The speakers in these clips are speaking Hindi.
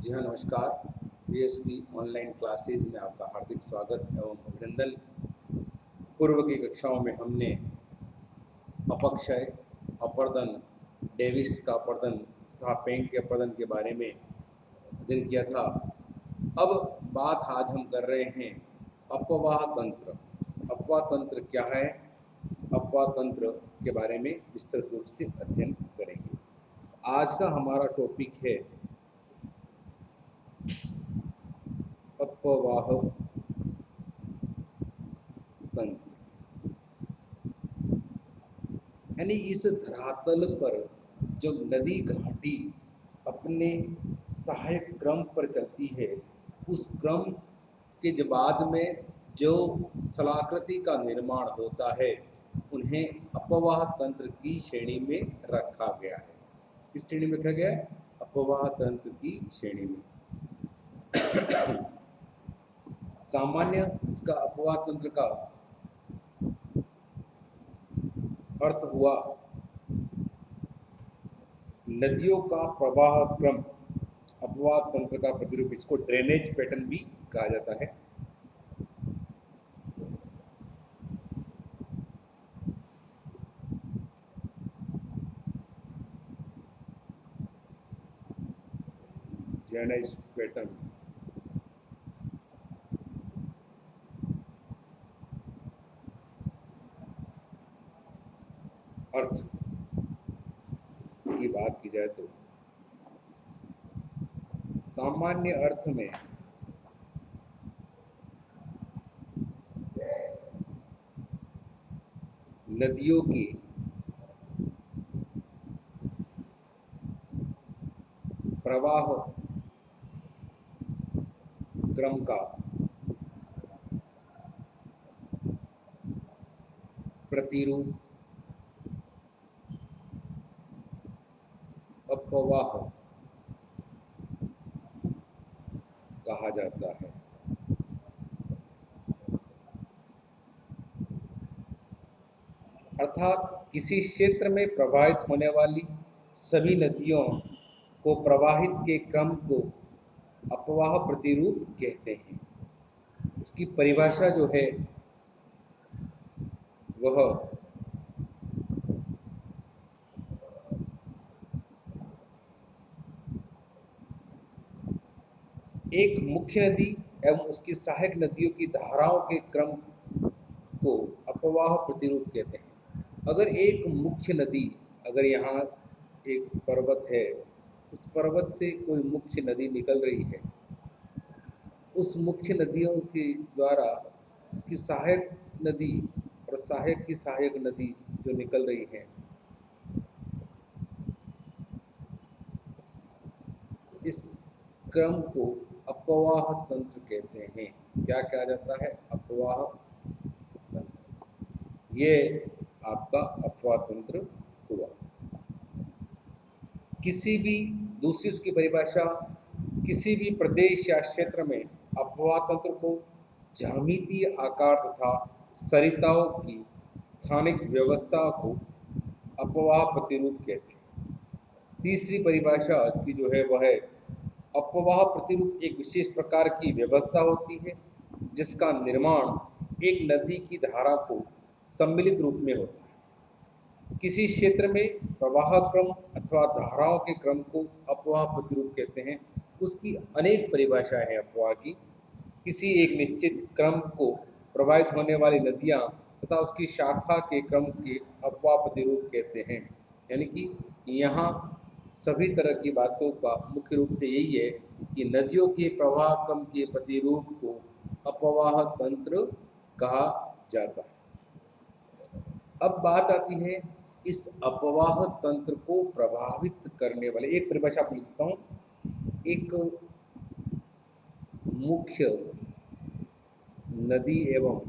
जी हाँ, नमस्कार। बीएसवी ऑनलाइन क्लासेस में आपका हार्दिक स्वागत एवं अभिनंदन। पूर्व की कक्षाओं में हमने अपक्षय, अपर्दन, डेविस का अपर्दन तथा पेंक के अपर्दन के बारे में अध्ययन किया था। अब बात आज हम कर रहे हैं अपवाह तंत्र। अपवाह तंत्र क्या है? अपवाह तंत्र के बारे में विस्तृत रूप से अध्ययन करेंगे। आज का हमारा टॉपिक है अपवाह तंत्र। यानी इस धरातल पर जब नदी घाटी अपने सहायक क्रम पर चलती है, उस क्रम के बाद में जो स्थलाकृति का निर्माण होता है, उन्हें अपवाह तंत्र की श्रेणी में रखा गया है। किस श्रेणी में रखा गया है? अपवाह तंत्र की श्रेणी में। सामान्य इसका अपवाह तंत्र का अर्थ हुआ नदियों का प्रवाह क्रम। अपवाह तंत्र का प्रतिरूप, इसको ड्रेनेज पैटर्न भी कहा जाता है। ड्रेनेज पैटर्न अर्थ की बात की जाए तो सामान्य अर्थ में नदियों की प्रवाह क्रम का प्रतिरूप अपवाह कहा जाता है। अर्थात किसी क्षेत्र में प्रवाहित होने वाली सभी नदियों को प्रवाहित के क्रम को अपवाह प्रतिरूप कहते हैं। इसकी परिभाषा जो है वह एक मुख्य नदी एवं उसकी सहायक नदियों की धाराओं के क्रम को अपवाह प्रतिरूप कहते हैं। अगर एक मुख्य नदी, अगर यहाँ एक पर्वत है, उस पर्वत से कोई मुख्य नदी निकल रही है, उस मुख्य नदियों के द्वारा उसकी सहायक नदी और सहायक की सहायक नदी जो निकल रही है, इस क्रम को अपवाह तंत्र कहते हैं। क्या कहा जाता है? अपवाह तंत्र। ये आपका अपवाह तंत्र हुआ। किसी भी दूसरी उसकी परिभाषा, किसी भी प्रदेश या क्षेत्र में अपवाह तंत्र को ज्यामितीय आकार तथा सरिताओं की स्थानिक व्यवस्था को अपवाह प्रतिरूप कहते हैं। तीसरी परिभाषा इसकी जो है वह है अपवाह प्रतिरूप एक विशेष प्रकार की व्यवस्था होती है जिसका निर्माण एक नदी की धारा को सम्मिलित रूप में होता है। किसी क्षेत्र में प्रवाह क्रम अथवा धाराओं के क्रम को अपवाह प्रतिरूप कहते हैं। उसकी अनेक परिभाषाएं हैं अपवाह की। किसी एक निश्चित क्रम को प्रवाहित होने वाली नदियां तथा उसकी शाखा के क्रम के अपवाह प्रतिरूप कहते हैं। यानी कि यहाँ सभी तरह की बातों का मुख्य रूप से यही है कि नदियों के प्रवाह क्रम के प्रतिरूप को अपवाह तंत्र कहा जाता है। अब बात आती है इस अपवाह तंत्र को प्रभावित करने वाले, एक परिभाषा आपको लिखता हूँ। एक मुख्य नदी एवं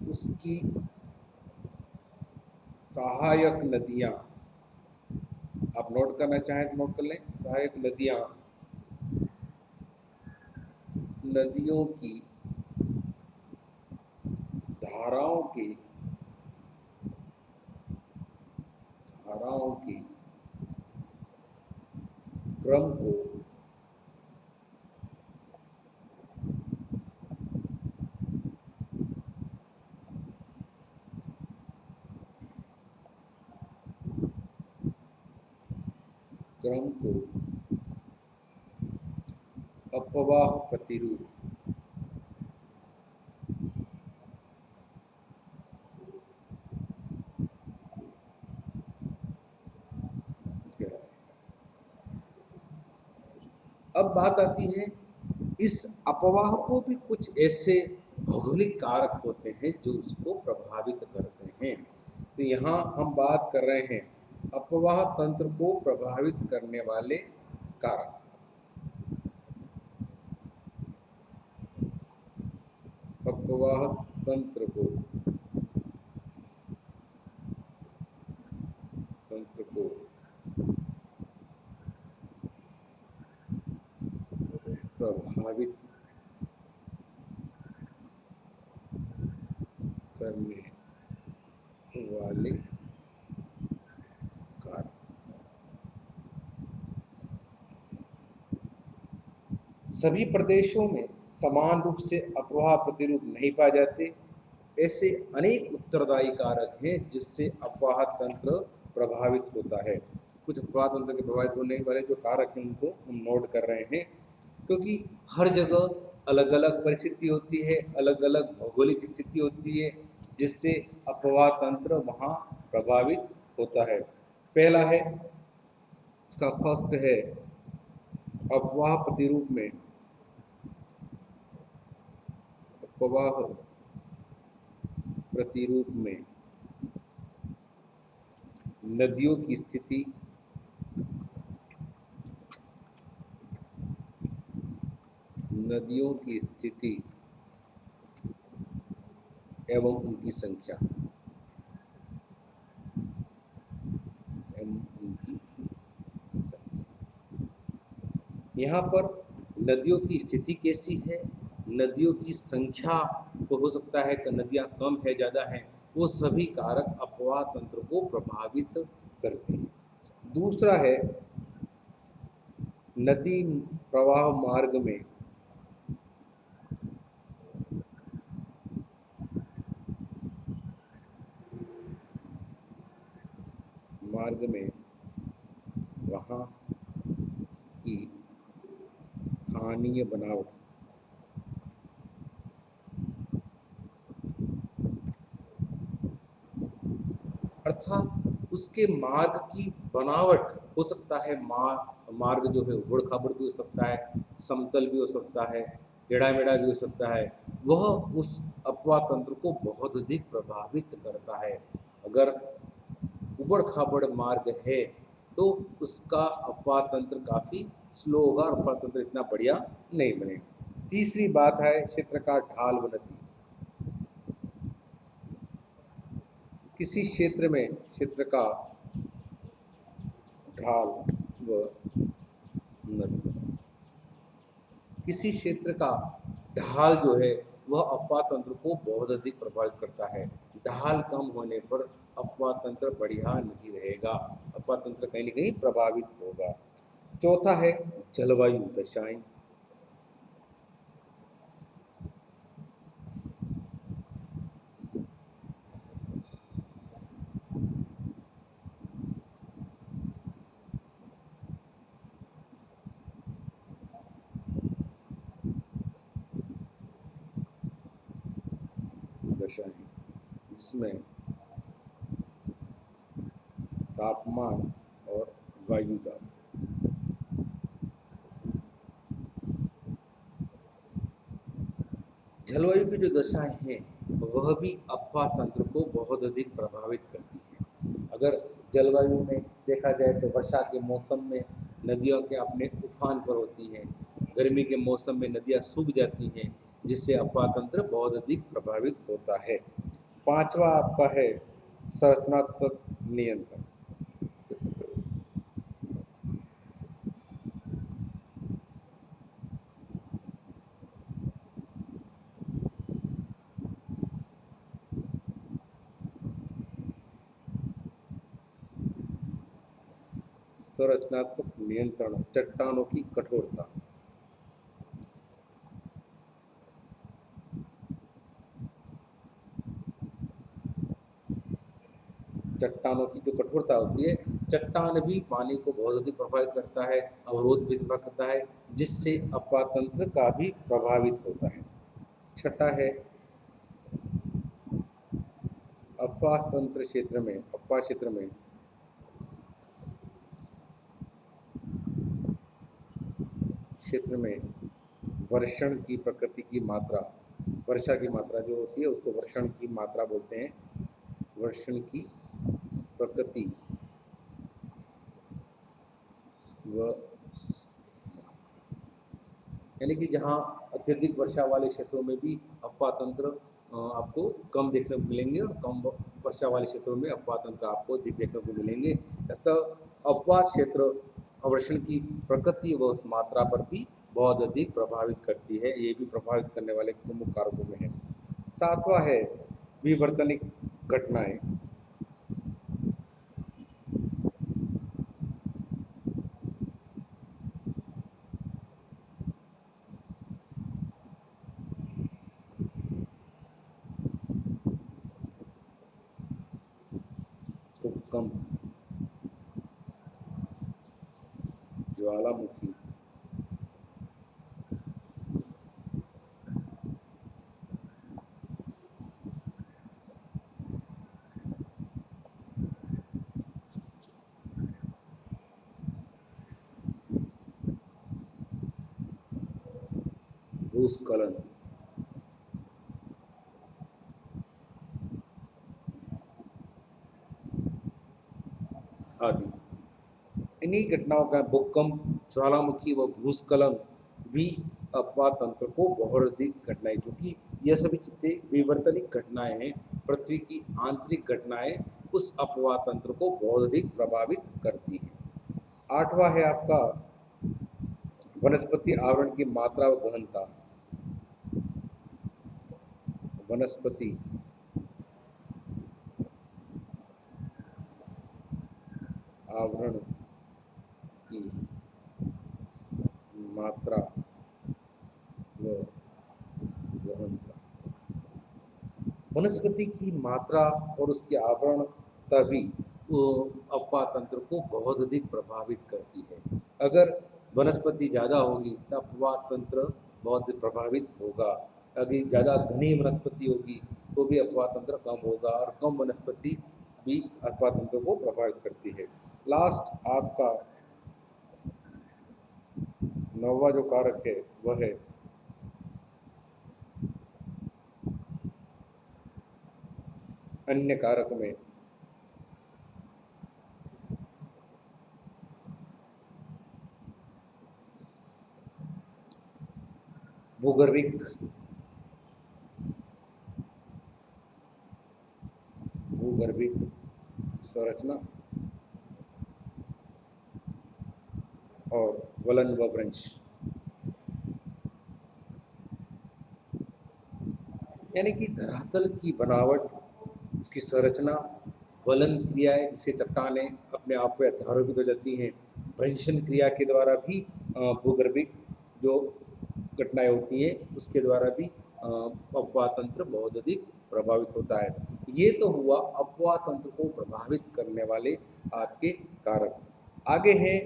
उसकी सहायक नदियां, आप नोट करना चाहें तो नोट कर लें। सहायक नदियां नदियों की धाराओं की क्रम को क्रम को अपवाह प्रतिरूप कहते हैं। अब बात आती है, इस अपवाह को भी कुछ ऐसे भौगोलिक कारक होते हैं जो उसको प्रभावित करते हैं। तो यहाँ हम बात कर रहे हैं अपवाह तंत्र को प्रभावित करने वाले कारक। अपवाह तंत्र को प्रभावित करने वाले कारक। सभी प्रदेशों में समान रूप से अपवाह प्रतिरूप नहीं पाए जाते। ऐसे अनेक उत्तरदायी कारक हैं जिससे अपवाह तंत्र प्रभावित होता है। कुछ अपवाह तंत्र के प्रभावित होने वाले जो कारक हैं उनको हम नोट कर रहे हैं, क्योंकि हर जगह अलग अलग परिस्थिति होती है, अलग अलग भौगोलिक स्थिति होती है, जिससे अपवाह तंत्र वहाँ प्रभावित होता है। पहला है, इसका फर्स्ट है, अपवाह प्रतिरूप में अपवाह प्रतिरूप में नदियों की स्थिति एवं उनकी संख्या यहाँ पर नदियों की स्थिति कैसी है, नदियों की संख्या को हो सकता है कि नदियाँ कम है ज़्यादा हैं, वो सभी कारक अपवाह तंत्र को प्रभावित करते हैं। दूसरा है, नदी प्रवाह मार्ग में वहाँ की स्थानीय बनावट, अर्थात उसके मार्ग की बनावट हो सकता है, मार्ग जो है उबड़ खाबड़ भी हो सकता है, समतल भी हो सकता है, टेढ़ा मेढ़ा भी हो सकता है, वह उस अपवाह तंत्र को बहुत अधिक प्रभावित करता है। अगर उबड़ खाबड़ मार्ग है तो उसका अपवाह तंत्र काफ़ी स्लो होगा और अपवाह तंत्र इतना बढ़िया नहीं बनेगा। तीसरी बात है क्षेत्र का ढाल व नदी। किसी क्षेत्र में क्षेत्र का ढाल व नदी, किसी क्षेत्र का ढाल जो है वह अपवाह तंत्र को बहुत अधिक प्रभावित करता है। ढाल कम होने पर अपवाह तंत्र बढ़िया नहीं रहेगा, अपवाह तंत्र कहीं ना कहीं प्रभावित होगा। चौथा है जलवायु दशाएं। इसमें तापमान और वायु दाब, जलवायु की जो दशाएं हैं वह भी अपवाह तंत्र को बहुत अधिक प्रभावित करती हैं। अगर जलवायु में देखा जाए तो वर्षा के मौसम में नदियों के अपने उफान पर होती हैं, गर्मी के मौसम में नदियाँ सूख जाती हैं, जिससे अपवाह तंत्र बहुत अधिक प्रभावित होता है। पांचवा आपका है संरचनात्मक नियंत्रण। संरचनात्मक नियंत्रण, चट्टानों की कठोरता। चट्टानों की जो कठोरता होती है, चट्टान भी पानी को बहुत अधिक प्रभावित करता है, अवरोध भी करता है, जिससे अपवाह तंत्र का भी प्रभावित होता है। छठा है अपवाह तंत्र क्षेत्र में, अपवाह क्षेत्र में वर्षण की प्रकृति की मात्रा, वर्षा की मात्रा जो होती है उसको वर्षण की मात्रा बोलते हैं। वर्षण की प्रकृति व यानी कि जहाँ अत्यधिक वर्षा वाले क्षेत्रों में भी अपवाह तंत्र आपको कम देखने को मिलेंगे और कम वर्षा वाले क्षेत्रों में अपवाह तंत्र आपको अधिक देखने को मिलेंगे। अतः अपवाह क्षेत्र अवर्षण की प्रकृति व उस मात्रा पर भी बहुत अधिक प्रभावित करती है, ये भी प्रभावित करने वाले प्रमुख कारकों में है। सातवां है विवर्तनिक घटनाएं। भूकंप, ज्वालामुखी, भूस्खलन आदि। इन्हीं घटनाओं का भूकंप, ज्वालामुखी व भूस्खलन भी अपवाह तंत्र को बहुत अधिक घटनाएं, क्योंकि यह सभी चीजें विवर्तनिक घटनाएं हैं, पृथ्वी की आंतरिक घटनाएं उस अपवाह तंत्र को बहुत अधिक प्रभावित करती हैं। आठवां है आपका वनस्पति आवरण की मात्रा व गहनता। वनस्पति आवरण की मात्रा व गहनता। वनस्पति की मात्रा और उसके आवरण तभी अपवाह तंत्र को बहुत अधिक प्रभावित करती है। अगर वनस्पति ज़्यादा होगी तो अपवाह तंत्र बहुत प्रभावित होगा। अगर ज़्यादा घनी वनस्पति होगी तो भी अपवाह तंत्र कम होगा, और कम वनस्पति भी अपवाह तंत्र को प्रभावित करती है। लास्ट आपका नौवां जो कारक है वह है अन्य कारक में भूगर्भिक संरचना और वलन व भ्रंश, यानी कि धरातल की बनावट, उसकी संरचना, वलन क्रियाएं जिससे चट्टानें अपने आप पे आधारोपित हो जाती हैं, भ्रंशन क्रिया के द्वारा भी भूगर्भिक जो घटनाएं होती हैं उसके द्वारा भी अपवाह तंत्र बहुत अधिक प्रभावित होता है। ये तो हुआ अपवाह तंत्र को प्रभावित करने वाले आपके कारक। आगे हैं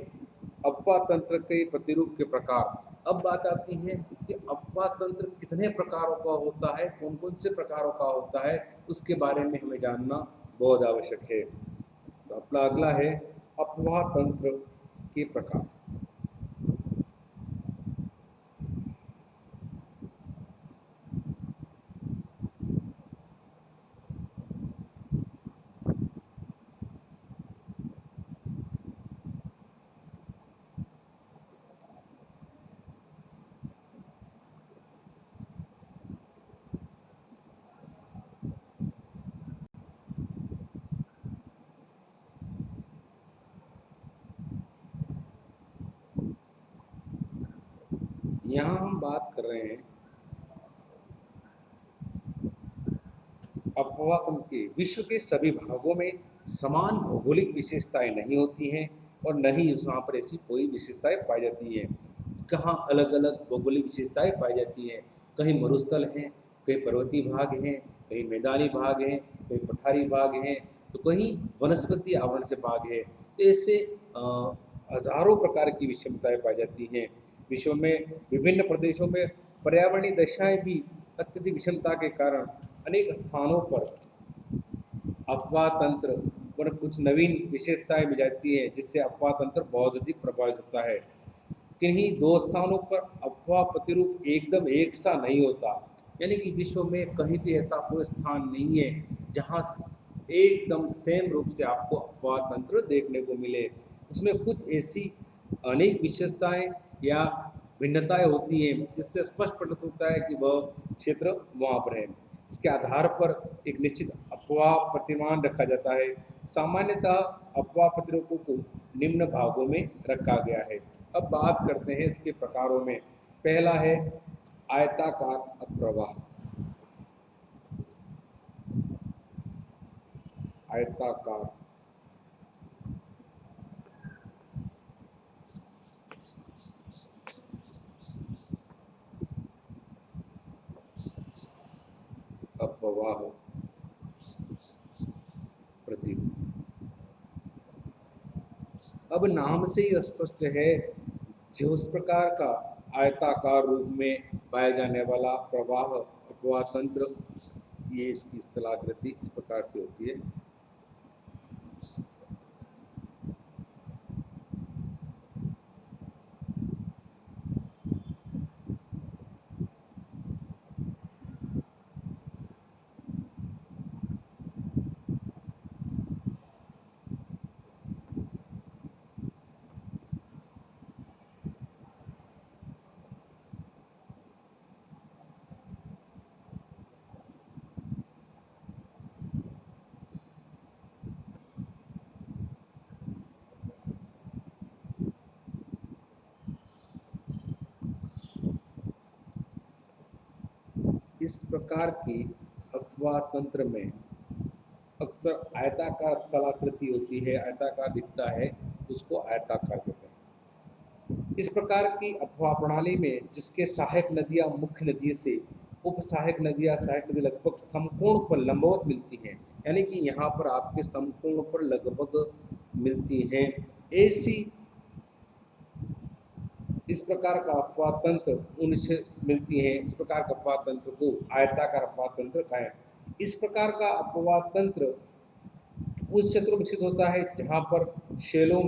अपवाह तंत्र के प्रतिरूप के प्रकार। अब बात आती है कि अपवाह तंत्र कितने प्रकारों का होता है, कौन कौन से प्रकारों का होता है, उसके बारे में हमें जानना बहुत आवश्यक है। तो अपना अगला है अपवाह तंत्र के प्रकार। यहाँ हम बात कर रहे हैं अपवाह तंत्र के। विश्व के सभी भागों में समान भौगोलिक विशेषताएं नहीं होती हैं, और न ही वहाँ पर ऐसी कोई विशेषताएं पाई जाती हैं। कहाँ अलग अलग भौगोलिक विशेषताएं पाई जाती हैं, कहीं मरुस्थल हैं, कहीं पर्वतीय भाग हैं, कहीं मैदानी भाग हैं, कहीं पठारी भाग हैं, तो कहीं वनस्पति आवरण से भाग है। तो ऐसे हजारों प्रकार की विषमताएं पाई जाती हैं। विश्व में विभिन्न प्रदेशों में पर्यावरणीय दशाएं भी अत्यधिक विषमता के कारण अनेक स्थानों पर अफवाह तंत्र पर कुछ नवीन विशेषताएं मिल जाती हैं, जिससे अफवाह तंत्र बहुत अधिक प्रभावित होता है। किन्हीं दो स्थानों पर अफवाह प्रतिरूप एकदम एक सा नहीं होता, यानी कि विश्व में कहीं भी ऐसा कोई स्थान नहीं है जहां एकदम सेम रूप से आपको अफवाह तंत्र देखने को मिले। उसमें कुछ ऐसी अनेक विशेषताएं या भिन्नताएं होती हैं जिससे स्पष्ट प्रकट होता है कि वह क्षेत्र वहाँ पर है। इसके आधार पर एक निश्चित अफवाह प्रतिमान रखा जाता है। सामान्यतः अफवाह प्रतिरूपों को निम्न भागों में रखा गया है। अब बात करते हैं इसके प्रकारों में। पहला है आयताकार अप्रवाह। आयताकार अपवाह प्रतिरूप। अब नाम से ही स्पष्ट है, जो उस प्रकार का आयताकार रूप में पाया जाने वाला प्रवाह अपवाह तंत्र, ये इसकी स्थलाकृति इस प्रकार से होती है। इस प्रकार की अफवाह तंत्र में अक्सर आयताकार स्थलाकृति होती है, आयताकार दिखता है, उसको आयताकार कहते हैं। इस प्रकार की अफवाह प्रणाली में जिसके सहायक नदियां मुख्य नदी से उप सहायक नदियां, सहायक नदी लगभग समकोण पर लंबवत मिलती हैं, यानी कि यहाँ पर आपके समकोण पर लगभग मिलती हैं। ऐसी इस प्रकार का अपवाह तंत्र उनसे मिलती है। इस प्रकार का अपवाह तंत्र को आयताकार अपवाह तंत्र कहें। इस प्रकार का अपवाह तंत्र उस क्षेत्र में विकसित होता है जहाँ पर शैलों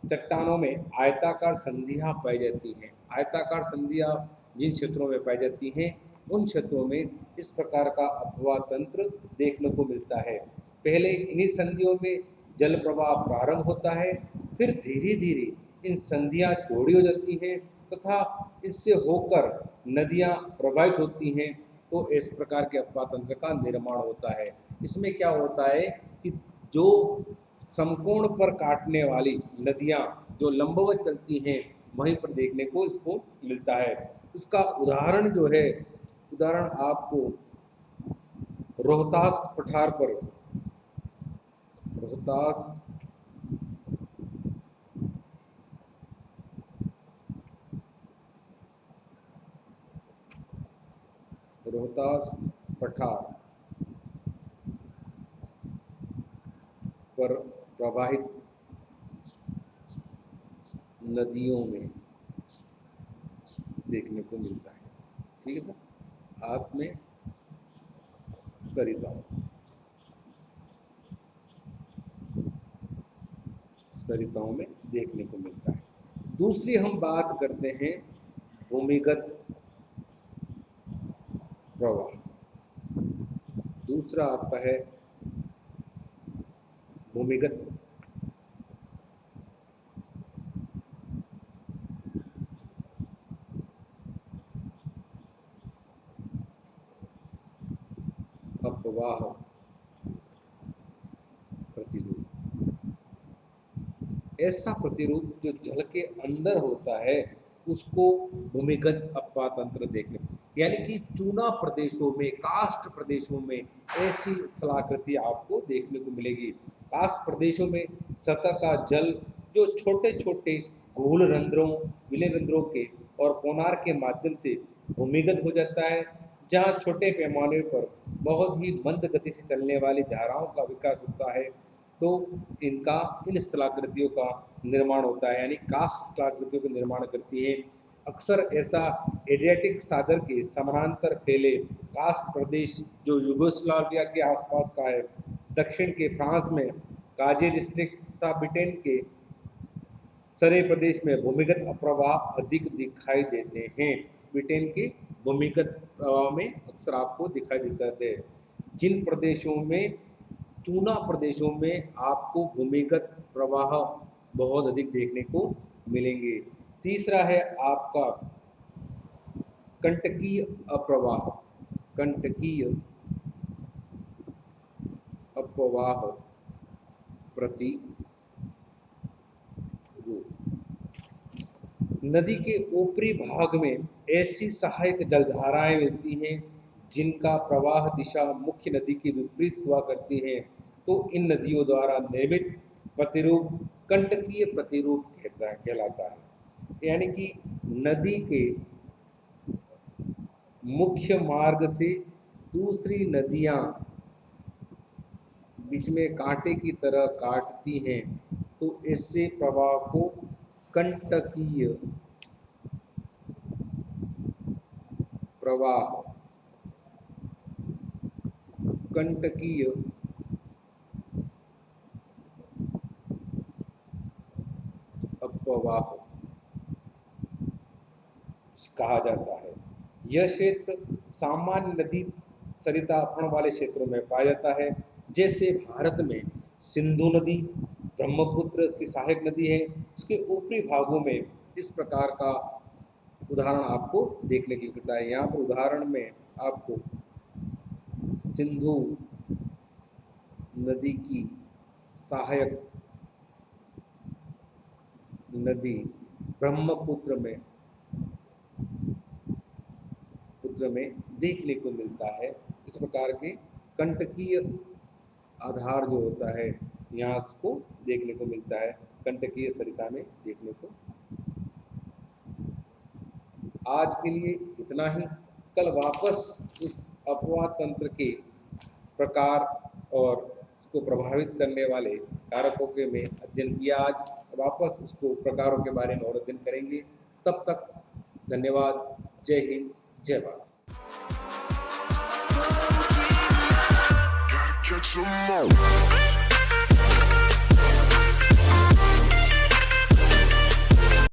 चट्टानों में आयताकार संधियाँ पाई जाती हैं। आयताकार संधियाँ जिन क्षेत्रों में पाई जाती हैं, उन क्षेत्रों में इस प्रकार का अपवाह तंत्र देखने को मिलता है। पहले इन्हीं संधियों में जल प्रवाह प्रारंभ होता है, फिर धीरे धीरे इन संधियाँ चौड़ी हो जाती हैं तथा इससे होकर नदियाँ प्रवाहित होती हैं, तो इस प्रकार के अपवाह तंत्र का निर्माण होता है। इसमें क्या होता है कि जो समकोण पर काटने वाली नदियाँ जो लंबवत चलती हैं, वहीं पर देखने को इसको मिलता है। इसका उदाहरण जो है, उदाहरण आपको रोहतास पठार पर, रोहतास रोहतास पठार पर प्रवाहित नदियों में देखने को मिलता है। ठीक है सर। आप में सरिताओं, सरिताओं में देखने को मिलता है। दूसरी हम बात करते हैं भूमिगत प्रवाह। दूसरा आपका है भूमिगत अपवाह प्रतिरूप। ऐसा प्रतिरूप जो जल के अंदर होता है, उसको भूमिगत अपवाह तंत्र देखने, यानी कि चूना प्रदेशों में, कास्ट प्रदेशों में ऐसी स्थलाकृति आपको देखने को मिलेगी। कास्ट प्रदेशों में सतह का जल जो छोटे छोटे घोल रंध्रों, विलय रंध्रों के और कोनार के माध्यम से भूमिगत हो जाता है, जहाँ छोटे पैमाने पर बहुत ही मंद गति से चलने वाली धाराओं का विकास होता है। तो इन स्थलाकृतियों का निर्माण होता है, यानी कास्ट स्थलाकृतियों का निर्माण करती है। अक्सर ऐसा एडियाटिक सागर के समानांतर फैले कास्ट प्रदेश जो यूगोस्लाविया के आसपास का है, दक्षिण के फ्रांस में काजे डिस्ट्रिक्ट तथा ब्रिटेन के सरे प्रदेश में भूमिगत अप्रवाह अधिक दिखाई देते हैं। ब्रिटेन के भूमिगत प्रवाह में अक्सर आपको दिखाई देते हैं। जिन प्रदेशों में चूना प्रदेशों में आपको भूमिगत प्रवाह बहुत अधिक देखने को मिलेंगे। तीसरा है आपका कंटकीय अप्रवाह। कंटकीय अप्रवाह प्रतिरूप। नदी के ऊपरी भाग में ऐसी सहायक जलधाराएं मिलती हैं जिनका प्रवाह दिशा मुख्य नदी के विपरीत हुआ करती है। तो इन नदियों द्वारा निर्मित प्रतिरूप कंटकीय प्रतिरूप कहलाता है। यानी कि नदी के मुख्य मार्ग से दूसरी नदियां बीच में कांटे की तरह काटती हैं, तो इससे प्रवाह को कंटकीय प्रवाह, कंटकीय अपवाह कहा जाता है। यह क्षेत्र सामान्य नदी सरिता अपहरण वाले क्षेत्रों में पाया जाता है। जैसे भारत में सिंधु नदी, ब्रह्मपुत्र इसकी सहायक नदी है, उसके ऊपरी भागों में इस प्रकार का उदाहरण आपको देखने के लिए मिलता है। यहाँ पर उदाहरण में आपको सिंधु नदी की सहायक नदी ब्रह्मपुत्र में देखने को मिलता है। इस प्रकार के कंटकीय आधार जो होता है यहाँ को देखने को मिलता है, कंटकीय सरिता में देखने को। आज के लिए इतना ही। कल वापस उस अपवाह तंत्र के प्रकार और उसको प्रभावित करने वाले कारकों के में अध्ययन किया। आज वापस उसको प्रकारों के बारे में और अध्ययन करेंगे। तब तक धन्यवाद। जय हिंद, जय भारत। Catch 'em all.